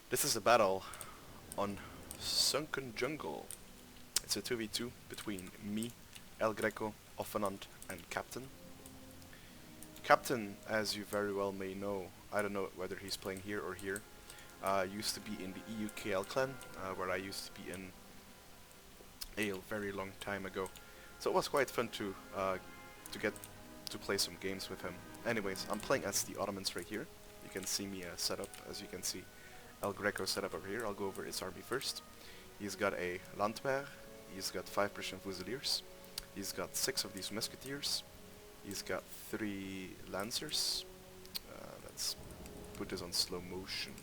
This is a battle on Sunken Jungle. It's a 2v2 between me, El Greco, Offenant, and Captain. Captain, as you very well may know, I don't know whether he's playing here or here, used to be in the EUKL clan, where I used to be in a very long time ago. So it was quite fun to get to play some games with him. Anyways, I'm playing as the Ottomans right here. You can see me set up, as you can see. El Greco set up over here. I'll go over his army first. He's got a Landwehr. He's got 5 Prussian Fusiliers. He's got 6 of these Musketeers. He's got 3 Lancers. Let's put this on slow motion.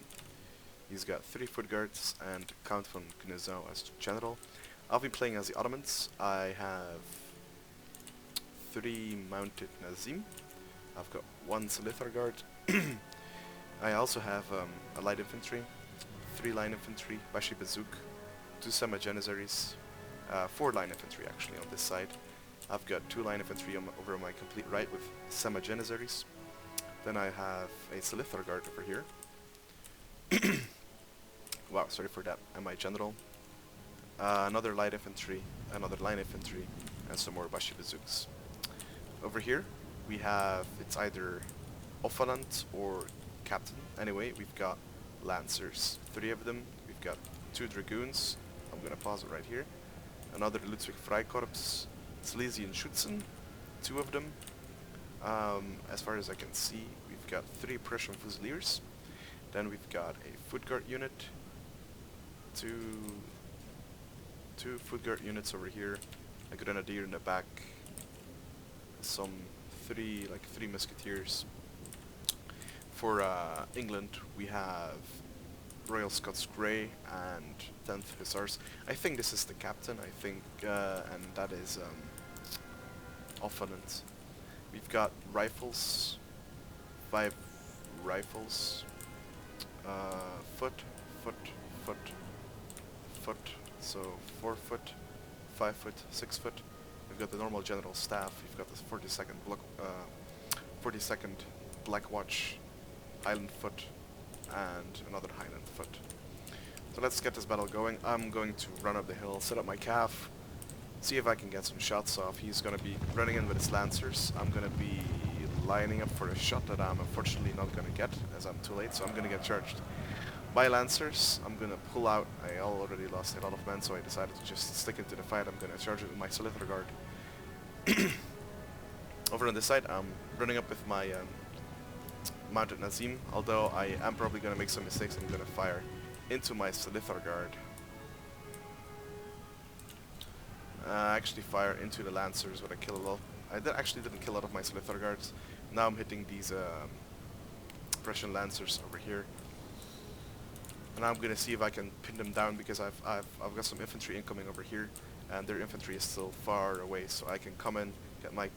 He's got 3 Foot Guards and Count von Gnezau as General. I'll be playing as the Ottomans. I have 3 Mounted Nazim. I've got 1 Silithar Guard. I also have a Light Infantry, 3 Line Infantry, Bashi Bazouk, 2 Semi-Janissaries, 4 Line Infantry actually on this side. I've got 2 Line Infantry over on my complete right with Semi-Janissaries. Then I have a Silithar Guard over here. Wow, sorry for that. And my General. Another Light Infantry, another Line Infantry, and some more Bashi Bazooks. Over here we have, it's either Offenant or Captain. Anyway, we've got Lancers, 3 of them. We've got 2 Dragoons. I'm gonna pause it right here. Another Ludwig Freikorps, Silesian Schützen, 2 of them. As far as I can see, we've got 3 Prussian Fusiliers. Then we've got a Foot Guard unit, 2 Foot Guard units over here, a Grenadier in the back, some 3 Musketeers. For England, we have Royal Scots Grey and 10th Hussars. I think this is the captain, I think, and that is Offenant. We've got rifles, 5 rifles, foot, so 4 foot, 5 foot, 6 foot. We've got the normal general staff. We've got the 42nd Black Watch, Highland Foot, and another Highland Foot. So let's get this battle going. I'm going to run up the hill, set up my calf, see if I can get some shots off. He's going to be running in with his Lancers. I'm going to be lining up for a shot that I'm unfortunately not going to get, as I'm too late, so I'm going to get charged by Lancers. I'm going to pull out. I already lost a lot of men, so I decided to just stick into the fight. I'm going to charge it with my Silithar Guard. Over on this side, I'm running up with my Mounted Nazim, although I am probably going to make some mistakes. I'm going to fire into my Silithar Guard. Actually fire into the Lancers with a kill a lot. I actually didn't kill a lot of my Silithar Guards. Now I'm hitting these Prussian Lancers over here. And I'm going to see if I can pin them down, because I've got some infantry incoming over here, and their infantry is still far away, so I can come in, get my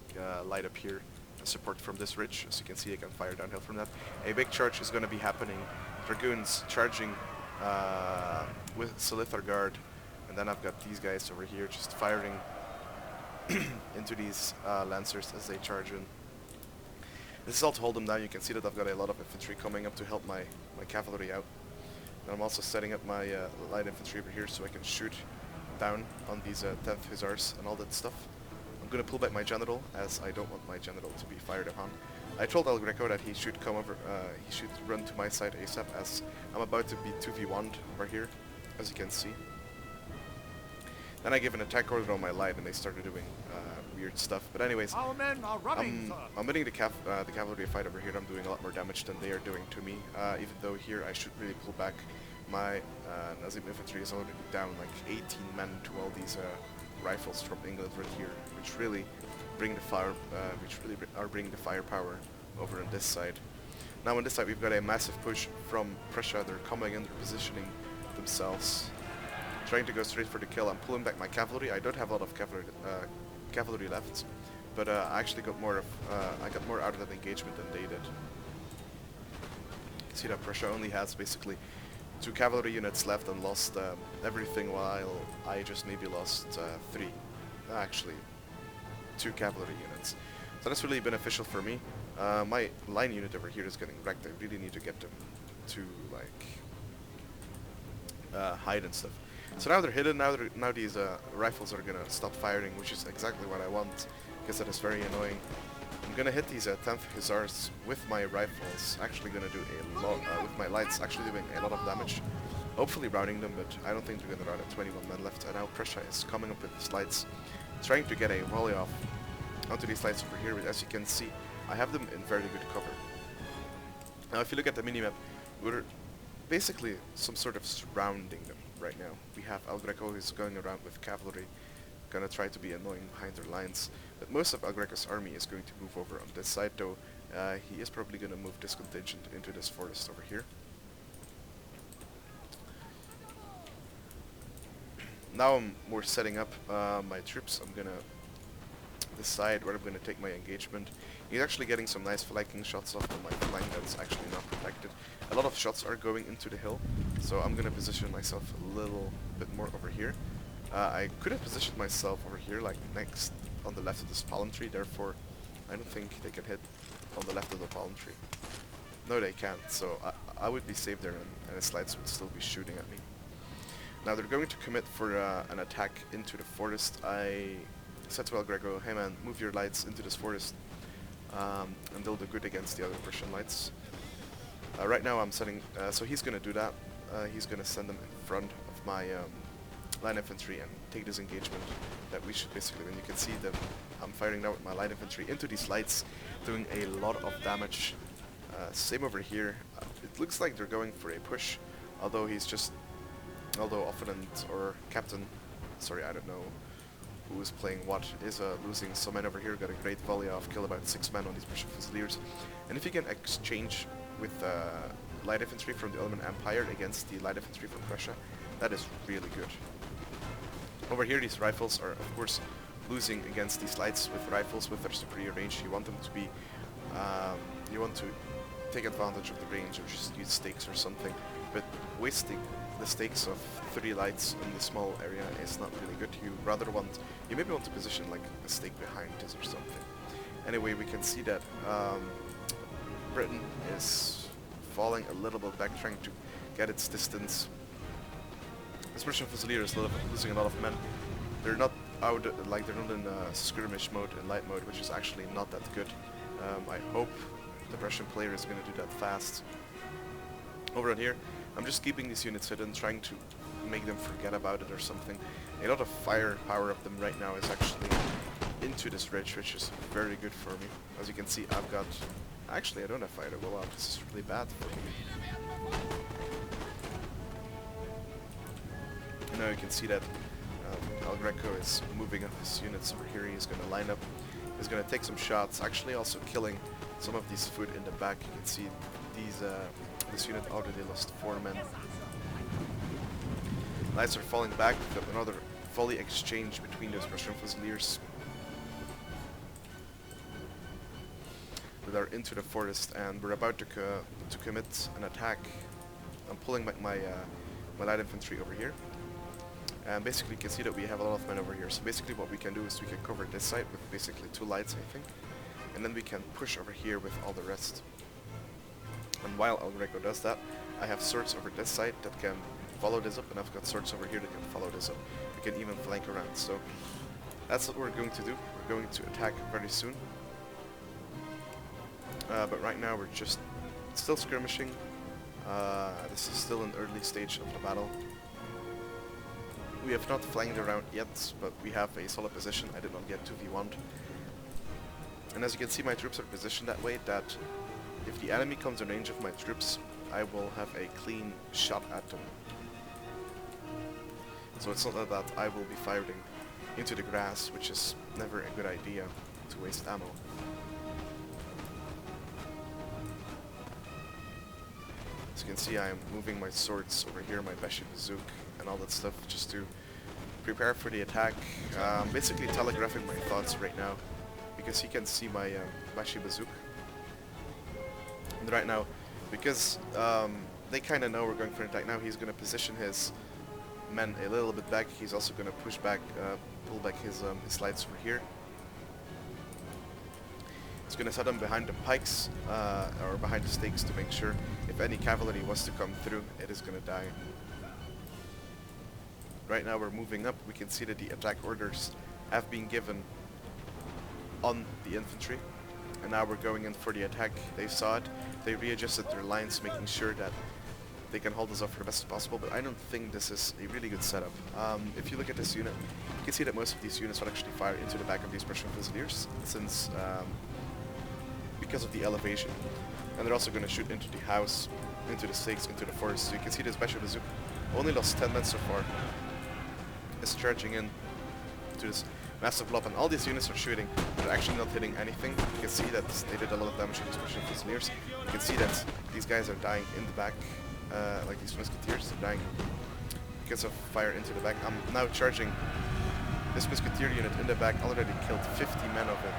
light up here, and support from this ridge. As you can see, I can fire downhill from that. A big charge is going to be happening. Dragoons charging with Silithar Guard, and then I've got these guys over here just firing into these Lancers as they charge in. This is all to hold them down. You can see that I've got a lot of infantry coming up to help my cavalry out. And I'm also setting up my light infantry over here so I can shoot down on these 10th Hussars and all that stuff. I'm going to pull back my general, as I don't want my general to be fired upon. I told El Greco that he should come over, he should run to my side ASAP, as I'm about to be 2v1'd over here, as you can see. Then I gave an attack order on my light and they started doing weird stuff. But anyways, Our men are running, I'm winning the cavalry fight over here. I'm doing a lot more damage than they are doing to me. Even though here I should really pull back. My Nazim infantry is already down like 18 men to all these rifles from England right here, which really bring the fire, are bringing the firepower over on this side. Now on this side we've got a massive push from Prussia. They're coming in, they're positioning themselves, trying to go straight for the kill. I'm pulling back my cavalry. I don't have a lot of cavalry left, but I actually got more out of that engagement than they did. See that Prussia only has basically 2 cavalry units left and lost everything, while I just maybe lost 3, actually 2 cavalry units. So that's really beneficial for me. My line unit over here is getting wrecked. I really need to get them to like hide and stuff. So now they're hidden. Now these rifles are gonna stop firing, which is exactly what I want, because that is very annoying. I'm gonna hit these 10th Hussars with my rifles. Actually gonna do a lot with my lights. Actually doing a lot of damage. Hopefully routing them, but I don't think they're gonna rout at 21 men left. And now Prussia is coming up with these lights, trying to get a volley off onto these lights over here. But as you can see, I have them in very good cover. Now, if you look at the minimap, we're basically some sort of surrounding them right now. We have El Greco who's going around with cavalry, gonna try to be annoying behind their lines. But most of El Greco's army is going to move over on this side, though he is probably gonna move this contingent into this forest over here. Now I'm more setting up my troops. I'm gonna decide where I'm gonna take my engagement. He's actually getting some nice flanking shots off on my flank that's actually not protected. A lot of shots are going into the hill, so I'm gonna position myself a little bit more over here. I could have positioned myself over here, like next on the left of this palm tree, therefore I don't think they can hit on the left of the palm tree. No, they can't, so I would be safe there, and his lights would still be shooting at me. Now they're going to commit for an attack into the forest. I said to El Greco, hey man, move your lights into this forest, and they'll do good against the other Prussian lights. Right now I'm setting, so he's going to do that. He's going to send them in front of my line infantry and take this engagement that we should basically win. You can see that I'm firing now with my light infantry into these lights, doing a lot of damage. Same over here. It looks like they're going for a push, although Opponent or Captain, sorry, I don't know who is playing what, is losing some men over here. Got a great volley off, kill about 6 men on these Prussian Fusiliers. And if you can exchange with light infantry from the Ottoman Empire against the light infantry from Prussia, that is really good. Over here, these rifles are, of course, losing against these lights with rifles with their superior range. You want them to be, you want to take advantage of the range or just use stakes or something, but wasting the stakes of 3 lights in the small area is not really good. You maybe want to position like a stake behind this or something. Anyway, we can see that Britain is falling a little bit back, trying to get its distance. This Prussian Fusilier is losing a lot of men. They're not out, like they're not in skirmish mode, in light mode, which is actually not that good. I hope the Prussian player is going to do that fast. Over on here, I'm just keeping these units hidden, trying to make them forget about it or something. A lot of firepower of them right now is actually into this ridge, which is very good for me. As you can see, I've got... Actually, I don't have fire to go out. This is really bad for me. And now you can see that El Greco is moving up his units over here. He's going to line up. He's going to take some shots, actually also killing some of these foot in the back. You can see these... this unit already lost 4 men. Lights are falling back. We've got another volley exchange between those Prussian Fusiliers that are into the forest, and we're about to commit an attack. I'm pulling back my light infantry over here, and basically you can see that we have a lot of men over here. So basically what we can do is we can cover this side with basically 2 lights, I think, and then we can push over here with all the rest. And while El Greco does that, I have swords over this side that can follow this up, and I've got swords over here that can follow this up. We can even flank around, so that's what we're going to do. We're going to attack very soon. But right now we're just still skirmishing. This is still an early stage of the battle. We have not flanked around yet, but we have a solid position. I did not get 2v1. And as you can see, my troops are positioned that way that if the enemy comes in range of my troops, I will have a clean shot at them. So it's not that I will be firing into the grass, which is never a good idea to waste ammo. As you can see, I am moving my swords over here, my Bashi Bazook and all that stuff, just to prepare for the attack. Basically telegraphing my thoughts right now, because he can see my Bashi Bazook. And right now, because they kind of know we're going for an attack now, he's going to position his men a little bit back. He's also going to push back, pull back his lights over here. He's going to set them behind the pikes, or behind the stakes, to make sure if any cavalry was to come through, it is going to die. Right now we're moving up. We can see that the attack orders have been given on the infantry. And now we're going in for the attack. They saw it. They readjusted their lines, making sure that they can hold us off for the best possible, but I don't think this is a really good setup. If you look at this unit, you can see that most of these units will actually fire into the back of these Prussian Fusiliers, since because of the elevation. And they're also going to shoot into the house, into the stakes, into the forest. So you can see this Basho Bazooka only lost 10 men so far. Is charging in to this massive blob, and all these units are shooting. They're actually not hitting anything. You can see that they did a lot of damage to these Prussian Fusiliers. You can see that these guys are dying in the back. Like these musketeers are dying because of fire into the back. I'm now charging this musketeer unit in the back. Already killed 50 men of it.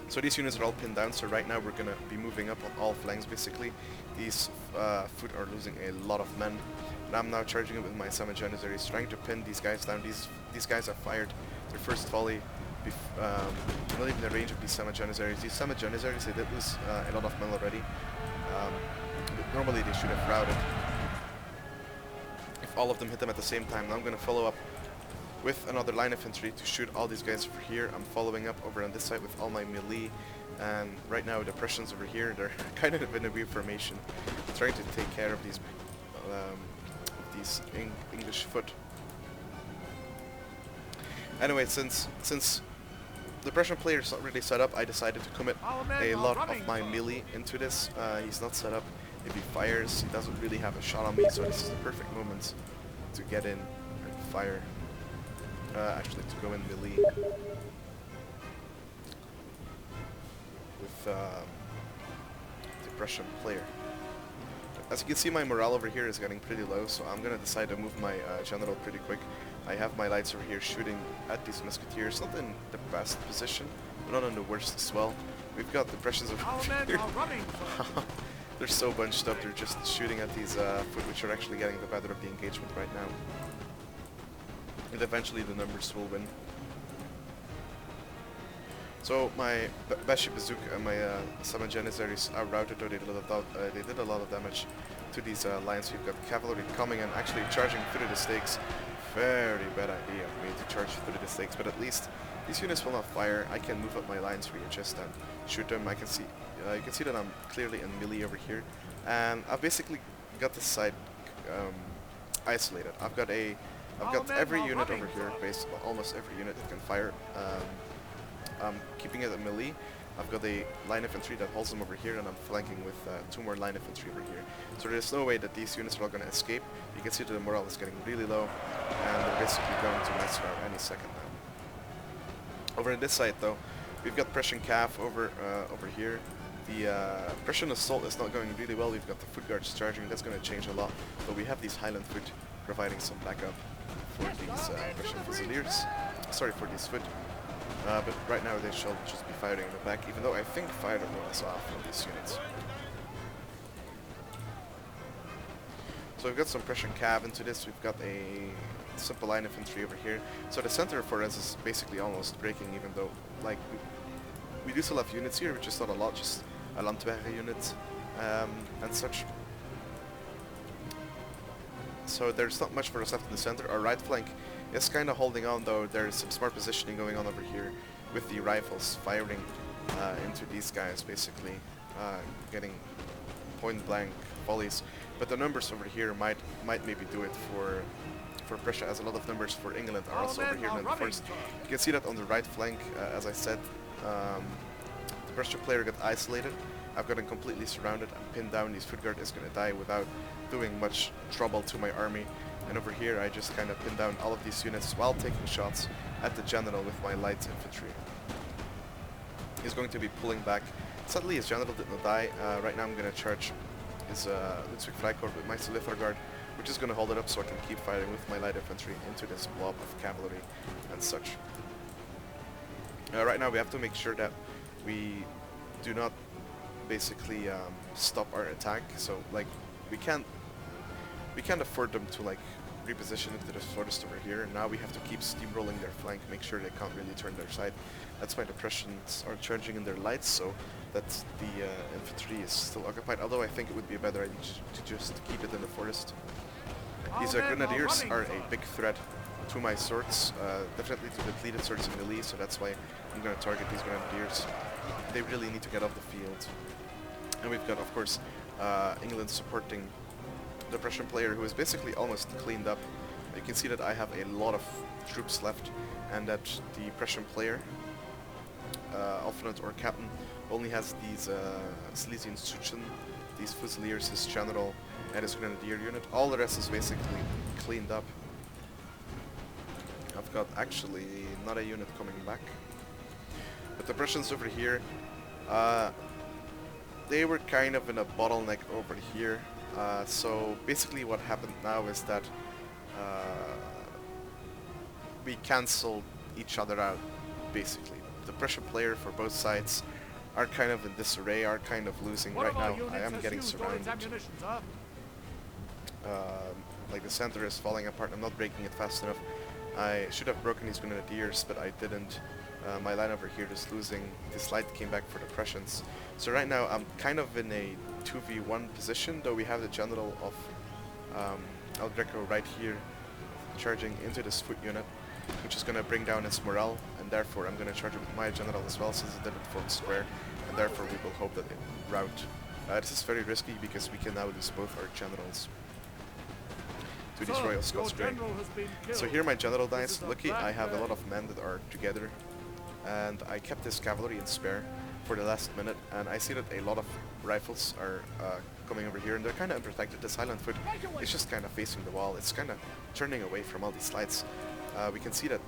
So these units are all pinned down. So right now we're gonna be moving up on all flanks basically. These foot are losing a lot of men. And I'm now charging it with my Summon Janissaries, trying to pin these guys down. These guys have fired their first volley. Not even the range of these Summon Janissaries. These Summon Janissaries, they did lose a lot of men already. Normally they should have routed if all of them hit them at the same time. Now I'm going to follow up with another line of infantry to shoot all these guys over here. I'm following up over on this side with all my melee, and right now the Prussians over here, they're kind of in a weird formation, trying to take care of these English foot. Anyway, since the Prussian player is not really set up, I decided to commit a lot of my melee into this. He's not set up. If he fires, he doesn't really have a shot on me, so this is the perfect moment to get in and fire. Actually, to go in melee with the Prussian player. As you can see, my morale over here is getting pretty low, so I'm gonna decide to move my general pretty quick. I have my lights over here shooting at these musketeers, not in the best position, but not in the worst as well. We've got the Prussians over here. They're so bunched up, they're just shooting at these foot, which are actually getting the better of the engagement right now. And eventually the numbers will win. So my Basho Bazooka and my Summon Janissaries are routed, though they did a lot of damage to these lines. We've got cavalry coming and actually charging through the stakes. Very bad idea of me to charge through the stakes, but at least these units will not fire. I can move up my lines, readjust and shoot them. I can see, you can see that I'm clearly in melee over here, and I've basically got this side isolated. I've got every unit over here, almost every unit that can fire. I'm keeping it at melee. I've got a line infantry that holds them over here, and I'm flanking with 2 more line infantry over here. So there's no way that these units are all going to escape. You can see that the morale is getting really low, and they're basically going to massacre any second now. Over on this side, though, we've got Prussian Cav over here. The Prussian assault is not going really well. We've got the foot guards charging. That's going to change a lot. But we have these Highland foot providing some backup for these Prussian Fusiliers. Sorry, for these foot. But right now they shall just be firing in the back, even though I think fire was off on these units. So we've got some Prussian Cav into this. We've got a simple line infantry over here. So the center for us is basically almost breaking, even though like we do still have units here, which is not a lot, just a Landwehr unit and such. So there's not much for us left in the center. Our right flank is kind of holding on, though. There's some smart positioning going on over here with the rifles firing into these guys, basically getting point blank volleys. But the numbers over here might maybe do it for Prussia, as a lot of numbers for England are also over here in the forest. You can see that on the right flank, as I said, the Prussian player got isolated. I've got him completely surrounded and pinned down. His foot guard is going to die without doing much trouble to my army. And over here I just kind of pinned down all of these units while taking shots at the general with my light infantry. He's going to be pulling back. Sadly his general did not die. Right now I'm going to charge his Ludwig Freikorps with my Slither Guard, which is going to hold it up so I can keep firing with my light infantry into this blob of cavalry and such. Right now we have to make sure that we do not basically stop our attack. So like we can't afford them to like reposition into the forest over here. Now we have to keep steamrolling their flank, make sure they can't really turn their side. That's why the Prussians are charging in their lights, so that the infantry is still occupied. Although I think it would be a better idea to just keep it in the forest These grenadiers are a big threat to my swords, definitely to depleted swords in melee, so that's why I'm going to target these grenadiers. They really need to get off the field. And we've got, of course, England supporting the Prussian player, who is basically almost cleaned up. You can see that I have a lot of troops left, and that the Prussian player, Lieutenant or Captain, only has these Silesian Suchen, these Fusiliers, his General, and his Grenadier unit. All the rest is basically cleaned up. I've got actually not a unit coming back. But the Prussians over here, they were kind of in a bottleneck over here. So basically what happened now is that we cancelled each other out, basically. The Prussian player for both sides are kind of in disarray, are kind of losing right now. I am getting surrounded. Like the center is falling apart. I'm not breaking it fast enough. I should have broken these grenadiers, but I didn't. My line over here is losing. This light came back for the Prussians. So right now I'm kind of in a 2v1 position, though we have the general of El Greco right here charging into this foot unit, which is going to bring down its morale, and therefore I'm going to charge it with my general as well, since it didn't form square, and therefore we will hope that it rout. This is very risky because we can now lose both our generals to these Royal Scots Grey. So here my general dies. Lucky I have a lot of men that are together, and I kept this cavalry in spare for the last minute, and I see that a lot of rifles are coming over here, and they're kind of unprotected. This Highland foot is just kind of facing the wall. It's kind of turning away from all these lights. We can see that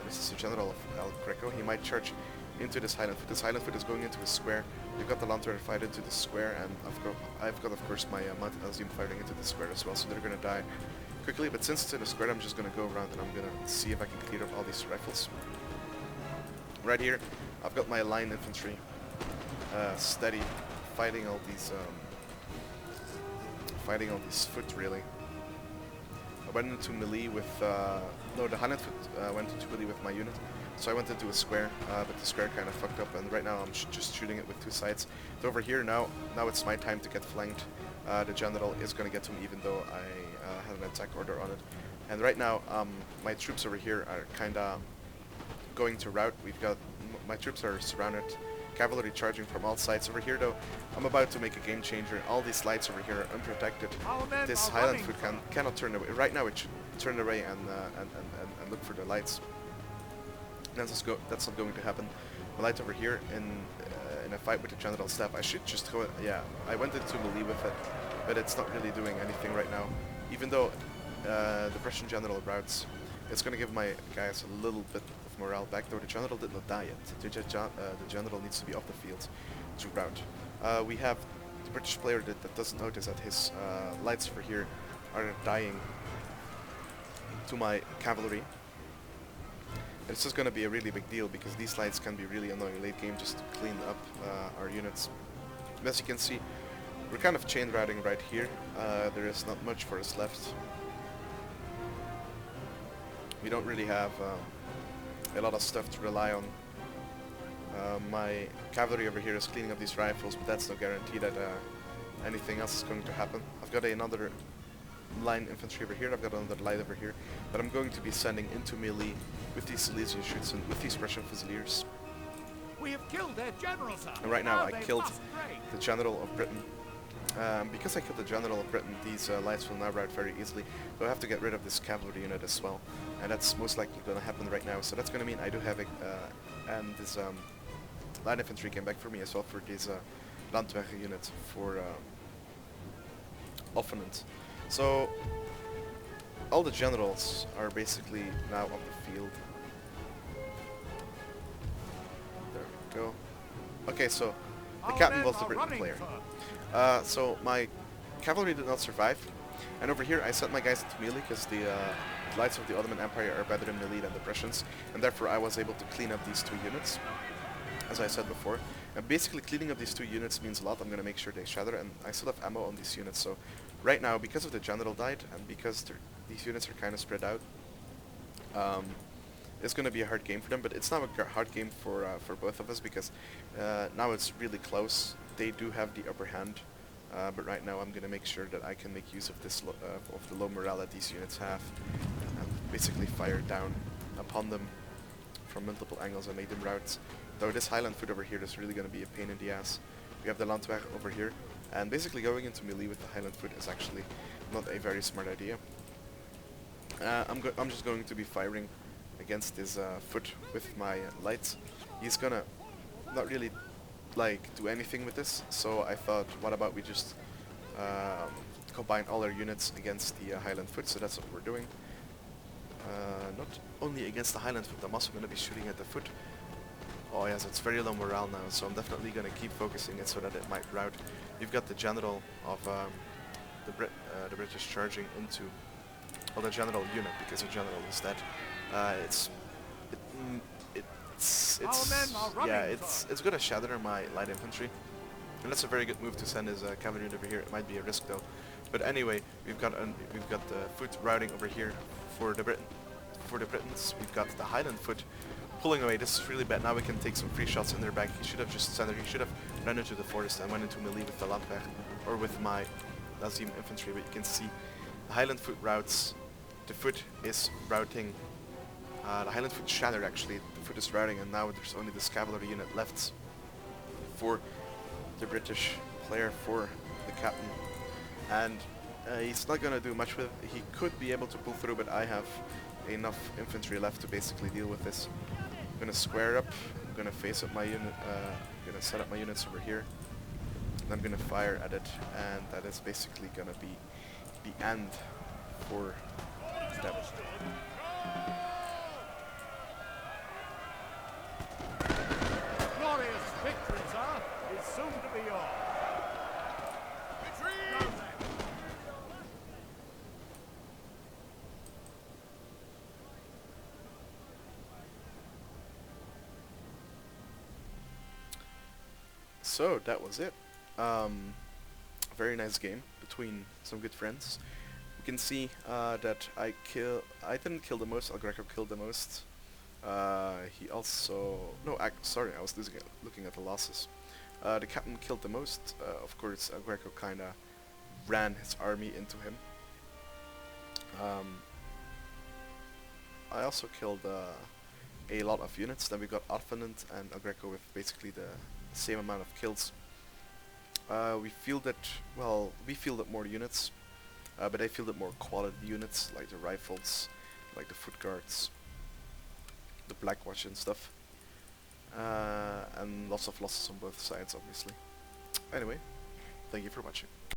this is the general of El Greco. He might charge into this Highland foot. This Highland foot is going into a square. We've got the Lantern fight into the square, and I've got of course my Mountain Alzim fighting into the square as well, so they're going to die quickly. But since it's in a square, I'm just going to go around and I'm going to see if I can clear up all these rifles. Right here, I've got my line infantry steady, fighting all these foot really. I went into melee with no, the Highland foot went into melee with my unit, so I went into a square, but the square kind of fucked up, and right now I'm just shooting it with two sides. So over here now it's my time to get flanked. The general is going to get to me, even though I had an attack order on it. And right now my troops over here are kind of going to rout. We've got my troops are surrounded, cavalry charging from all sides. Over here though, I'm about to make a game changer. All these lights over here are unprotected. This Highland foot cannot turn away. Right now it should turn away and look for the lights. That's not going to happen. The light over here in a fight with the general staff, I should just go. Yeah, I went into melee with it, but it's not really doing anything right now. Even though the Prussian general routs, it's going to give my guys a little bit of morale back, though the general did not die yet. The general needs to be off the field to rout. We have the British player that doesn't notice that his lights over here are dying to my cavalry. It's just going to be a really big deal, because these lights can be really annoying late game just to clean up our units. As you can see, we're kind of chain routing right here. There is not much for us left. We don't really have a lot of stuff to rely on. My cavalry over here is cleaning up these rifles, but that's no guarantee that anything else is going to happen. I've got another line infantry over here, I've got another light over here, that I'm going to be sending into melee with these Silesian shoots and with these Prussian Fusiliers. We have killed their general, sir. And right now I killed the General of Britain. Because I killed the General of Britain, these lights will now rout very easily, so I have to get rid of this cavalry unit as well, and that's most likely going to happen right now. So that's going to mean I do have it, and this line infantry came back for me as well for this Landwehr unit for Ottomans. So all the generals are basically now on the field. There we go. Okay, so the captain was the Britain player. So my cavalry did not survive, and over here I sent my guys into melee because the lights of the Ottoman Empire are better in melee than the Prussians, and therefore I was able to clean up these two units, as I said before. And basically cleaning up these two units means a lot. I'm going to make sure they shatter, and I still have ammo on these units, so right now, because of the general died, and because these units are kind of spread out, it's going to be a hard game for them, but it's not a hard game for both of us, because now it's really close. They do have the upper hand. but right now I'm going to make sure that I can make use of this of the low morale that these units have, and basically fire down upon them from multiple angles and make them rout. Though this Highland foot over here is really going to be a pain in the ass. We have the Landwehr over here, and basically going into melee with the Highland foot is actually not a very smart idea. I'm just going to be firing against his foot with my lights. He's gonna not really like do anything with this, so I thought, what about we just combine all our units against the Highland foot? So that's what we're doing. Not only against the Highland foot, I'm also going to be shooting at the foot. Oh yes, it's very low morale now, so I'm definitely going to keep focusing it so that it might rout. You've got the general of the British charging into, well, the general unit, because the general is dead. It's gonna shatter my light infantry, and that's a very good move to send his cavalry over here. It might be a risk though, but anyway, we've got the foot routing over here for the Britons. We've got the Highland foot pulling away. This is really bad. Now we can take some free shots in their back. He should have just centered. He should have run into the forest and went into melee with the Landwehr or with my Lazim infantry. But you can see the Highland foot routes. The foot is routing. The Highland foot shattered actually. The foot is routing, and now there's only this cavalry unit left for the British player, for the captain. And he's not gonna do much with it. He could be able to pull through, but I have enough infantry left to basically deal with this. I'm gonna square up. I'm gonna face up my unit. I'm gonna set up my units over here. And I'm gonna fire at it, and that is basically gonna be the end for them. Glorious victory, sir, is soon to be yours. Retreat! So that was it. Very nice game between some good friends. You can see that I didn't kill the most. El Greco killed the most. He also sorry, I was looking at the losses. The captain killed the most. Of course, El Greco kinda ran his army into him. I also killed a lot of units. Then we got Ottomans and El Greco with basically the same amount of kills. We fielded more units, but I fielded more quality units, like the rifles, like the foot guards, the Black Watch and stuff, and lots of losses on both sides, obviously. Anyway, thank you for watching.